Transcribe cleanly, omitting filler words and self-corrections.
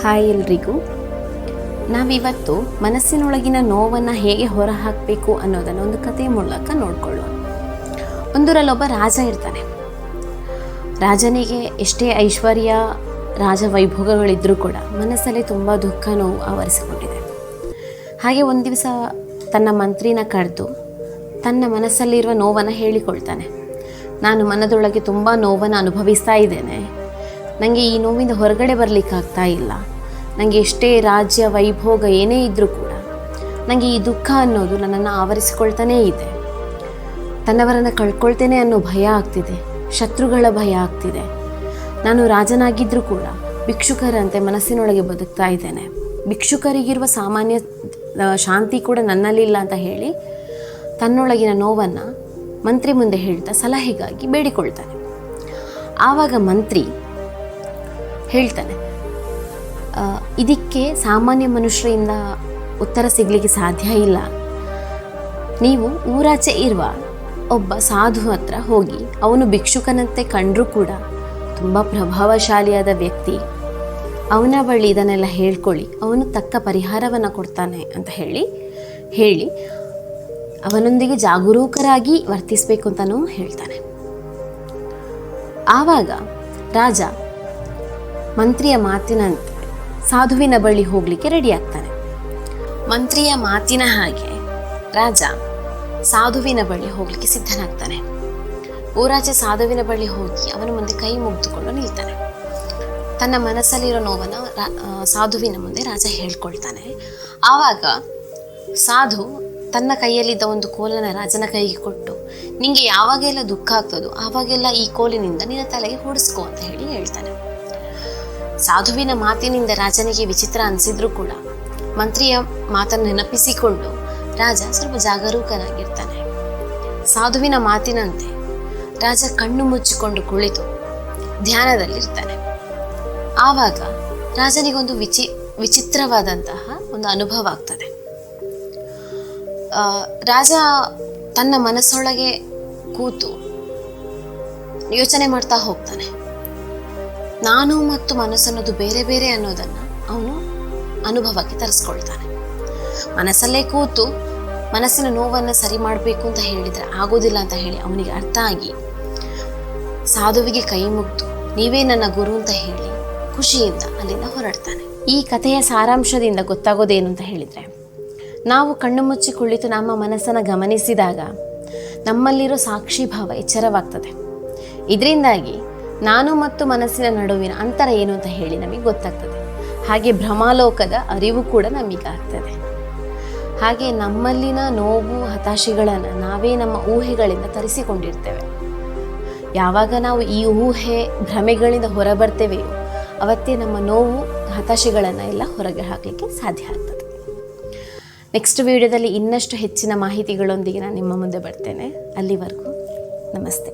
Hi ಎಲ್ರಿಗೂ. ನಾವಿವತ್ತು ಮನಸ್ಸಿನೊಳಗಿನ ನೋವನ್ನು ಹೇಗೆ ಹೊರಹಾಕಬೇಕು ಅನ್ನೋದನ್ನು ಒಂದು ಕಥೆಯ ಮೂಲಕ ನೋಡ್ಕೊಳ್ಳುವ. ಒಂದೂರಲ್ಲೊಬ್ಬ ರಾಜ ಇರ್ತಾನೆ. ರಾಜನಿಗೆ ಎಷ್ಟೇ ಐಶ್ವರ್ಯ ರಾಜ ವೈಭೋಗಗಳಿದ್ದರೂ ಕೂಡ ಮನಸ್ಸಲ್ಲಿ ತುಂಬ ದುಃಖ ನೋವು ಆವರಿಸಿಕೊಂಡಿದೆ. ಹಾಗೆ ಒಂದು ದಿವಸ ತನ್ನ ಮಂತ್ರಿನ ಕರೆದು ತನ್ನ ಮನಸ್ಸಲ್ಲಿರುವ ನೋವನ್ನು ಹೇಳಿಕೊಳ್ತಾನೆ. ನಾನು ಮನದೊಳಗೆ ತುಂಬ ನೋವನ್ನು ಅನುಭವಿಸ್ತಾ ಇದ್ದೇನೆ. ನನಗೆ ಈ ನೋವಿಂದ ಹೊರಗಡೆ ಬರಲಿಕ್ಕಾಗ್ತಾ ಇಲ್ಲ. ನನಗೆ ಎಷ್ಟೇ ರಾಜ್ಯ ವೈಭೋಗ ಏನೇ ಇದ್ದರೂ ಕೂಡ ನನಗೆ ಈ ದುಃಖ ಅನ್ನೋದು ನನ್ನನ್ನು ಆವರಿಸಿಕೊಳ್ತಾನೇ ಇದೆ. ತನ್ನವರನ್ನು ಕಳ್ಕೊಳ್ತೇನೆ ಅನ್ನೋ ಭಯ ಆಗ್ತಿದೆ, ಶತ್ರುಗಳ ಭಯ ಆಗ್ತಿದೆ. ನಾನು ರಾಜನಾಗಿದ್ದರೂ ಕೂಡ ಭಿಕ್ಷುಕರಂತೆ ಮನಸ್ಸಿನೊಳಗೆ ಬದುಕ್ತಾ ಇದ್ದೇನೆ. ಭಿಕ್ಷುಕರಿಗಿರುವ ಸಾಮಾನ್ಯ ಶಾಂತಿ ಕೂಡ ನನ್ನಲ್ಲಿಲ್ಲ ಅಂತ ಹೇಳಿ ತನ್ನೊಳಗಿನ ನೋವನ್ನು ಮಂತ್ರಿ ಮುಂದೆ ಹೇಳ್ತಾ ಸಲಹೆಗಾಗಿ ಬೇಡಿಕೊಳ್ತಾನೆ. ಆವಾಗ ಮಂತ್ರಿ ಹೇಳ್ತಾನೆ, ಇದಕ್ಕೆ ಸಾಮಾನ್ಯ ಮನುಷ್ಯರಿಂದ ಉತ್ತರ ಸಿಗಲಿಕ್ಕೆ ಸಾಧ್ಯ ಇಲ್ಲ. ನೀವು ಊರಾಚೆ ಇರುವ ಒಬ್ಬ ಸಾಧು ಹತ್ರ ಹೋಗಿ, ಅವನು ಭಿಕ್ಷುಕನಂತೆ ಕಂಡರೂ ಕೂಡ ತುಂಬ ಪ್ರಭಾವಶಾಲಿಯಾದ ವ್ಯಕ್ತಿ, ಅವನ ಬಳಿ ಇದನ್ನೆಲ್ಲ ಹೇಳ್ಕೊಳ್ಳಿ, ಅವನು ತಕ್ಕ ಪರಿಹಾರವನ್ನು ಕೊಡ್ತಾನೆ ಅಂತ ಹೇಳಿ ಅವನೊಂದಿಗೆ ಜಾಗರೂಕರಾಗಿ ವರ್ತಿಸಬೇಕು ಅಂತಲೂ ಹೇಳ್ತಾನೆ. ಆವಾಗ ರಾಜ ಮಂತ್ರಿಯ ಮಾತಿನಂತೆ ಸಾಧುವಿನ ಬಳಿ ಹೋಗಲಿಕ್ಕೆ ರೆಡಿ ಆಗ್ತಾನೆ. ಮಂತ್ರಿಯ ಮಾತಿನ ಹಾಗೆ ರಾಜ ಸಾಧುವಿನ ಬಳಿ ಹೋಗಲಿಕ್ಕೆ ಸಿದ್ಧನಾಗ್ತಾನೆ. ಊರಾಚೆ ಸಾಧುವಿನ ಬಳಿ ಹೋಗಿ ಅವನ ಮುಂದೆ ಕೈ ಮುಗಿದುಕೊಂಡು ನಿಲ್ತಾನೆ. ತನ್ನ ಮನಸ್ಸಲ್ಲಿರೋ ನೋವನ್ನು ಸಾಧುವಿನ ಮುಂದೆ ರಾಜ ಹೇಳ್ಕೊಳ್ತಾನೆ. ಆವಾಗ ಸಾಧು ತನ್ನ ಕೈಯಲ್ಲಿದ್ದ ಒಂದು ಕೋಲನ್ನು ರಾಜನ ಕೈಗೆ ಕೊಟ್ಟು, ನಿಂಗೆ ಯಾವಾಗೆಲ್ಲ ದುಃಖ ಆಗ್ತದೋ ಆವಾಗೆಲ್ಲ ಈ ಕೋಲಿನಿಂದ ನಿನ್ನ ತಲೆಗೆ ಹೊಡಿಸ್ಕೋ ಅಂತ ಹೇಳ್ತಾನೆ. ಸಾಧುವಿನ ಮಾತಿನಿಂದ ರಾಜನಿಗೆ ವಿಚಿತ್ರ ಅನಿಸಿದ್ರೂ ಕೂಡ ಮಂತ್ರಿಯ ಮಾತನ್ನು ನೆನಪಿಸಿಕೊಂಡು ರಾಜ ಸ್ವಲ್ಪ ಜಾಗರೂಕನಾಗಿರ್ತಾನೆ. ಸಾಧುವಿನ ಮಾತಿನಂತೆ ರಾಜ ಕಣ್ಣು ಮುಚ್ಚಿಕೊಂಡು ಕುಳಿತು ಧ್ಯಾನದಲ್ಲಿರ್ತಾನೆ. ಆವಾಗ ರಾಜನಿಗೊಂದು ವಿಚಿತ್ರವಾದಂತಹ ಒಂದು ಅನುಭವ ಆಗ್ತದೆ. ರಾಜ ತನ್ನ ಮನಸ್ಸೊಳಗೆ ಕೂತು ಯೋಚನೆ ಮಾಡ್ತಾ ಹೋಗ್ತಾನೆ. ನಾನು ಮತ್ತು ಮನಸ್ಸನ್ನೋದು ಬೇರೆ ಬೇರೆ ಅನ್ನೋದನ್ನು ಅವನು ಅನುಭವಕ್ಕೆ ತರಿಸ್ಕೊಳ್ತಾನೆ. ಮನಸ್ಸಲ್ಲೇ ಕೂತು ಮನಸ್ಸಿನ ನೋವನ್ನು ಸರಿ ಮಾಡಬೇಕು ಅಂತ ಹೇಳಿದರೆ ಆಗೋದಿಲ್ಲ ಅಂತ ಹೇಳಿ ಅವನಿಗೆ ಅರ್ಥ ಆಗಿ ಸಾಧುವಿಗೆ ಕೈ ಮುಗ್ದು, ನೀವೇ ನನ್ನ ಗುರು ಅಂತ ಹೇಳಿ ಖುಷಿಯಿಂದ ಅಲ್ಲಿಂದ ಹೊರಡ್ತಾನೆ. ಈ ಕಥೆಯ ಸಾರಾಂಶದಿಂದ ಗೊತ್ತಾಗೋದೇನು ಅಂತ ಹೇಳಿದರೆ, ನಾವು ಕಣ್ಣು ಮುಚ್ಚಿ ಕುಳಿತು ನಮ್ಮ ಮನಸ್ಸನ್ನು ಗಮನಿಸಿದಾಗ ನಮ್ಮಲ್ಲಿರೋ ಸಾಕ್ಷಿ ಭಾವ ಎಚ್ಚರವಾಗ್ತದೆ. ಇದರಿಂದಾಗಿ ನಾನು ಮತ್ತು ಮನಸ್ಸಿನ ನಡುವಿನ ಅಂತರ ಏನು ಅಂತ ಹೇಳಿ ನಮಗೆ ಗೊತ್ತಾಗ್ತದೆ. ಹಾಗೆ ಭ್ರಮಾಲೋಕದ ಅರಿವು ಕೂಡ ನಮಗಾಗ್ತದೆ. ಹಾಗೆ ನಮ್ಮಲ್ಲಿನ ನೋವು ಹತಾಶೆಗಳನ್ನು ನಾವೇ ನಮ್ಮ ಊಹೆಗಳಿಂದ ತರಿಸಿಕೊಂಡಿರ್ತೇವೆ. ಯಾವಾಗ ನಾವು ಈ ಊಹೆ ಭ್ರಮೆಗಳಿಂದ ಹೊರಬರ್ತೇವೆಯೋ ಅವತ್ತೇ ನಮ್ಮ ನೋವು ಹತಾಶೆಗಳನ್ನು ಎಲ್ಲ ಹೊರಗೆ ಹಾಕಲಿಕ್ಕೆ ಸಾಧ್ಯ ಆಗ್ತದೆ. ನೆಕ್ಸ್ಟ್ ವಿಡಿಯೋದಲ್ಲಿ ಇನ್ನಷ್ಟು ಹೆಚ್ಚಿನ ಮಾಹಿತಿಗಳೊಂದಿಗೆ ನಾನು ನಿಮ್ಮ ಮುಂದೆ ಬರ್ತೇನೆ. ಅಲ್ಲಿವರೆಗೂ ನಮಸ್ತೆ.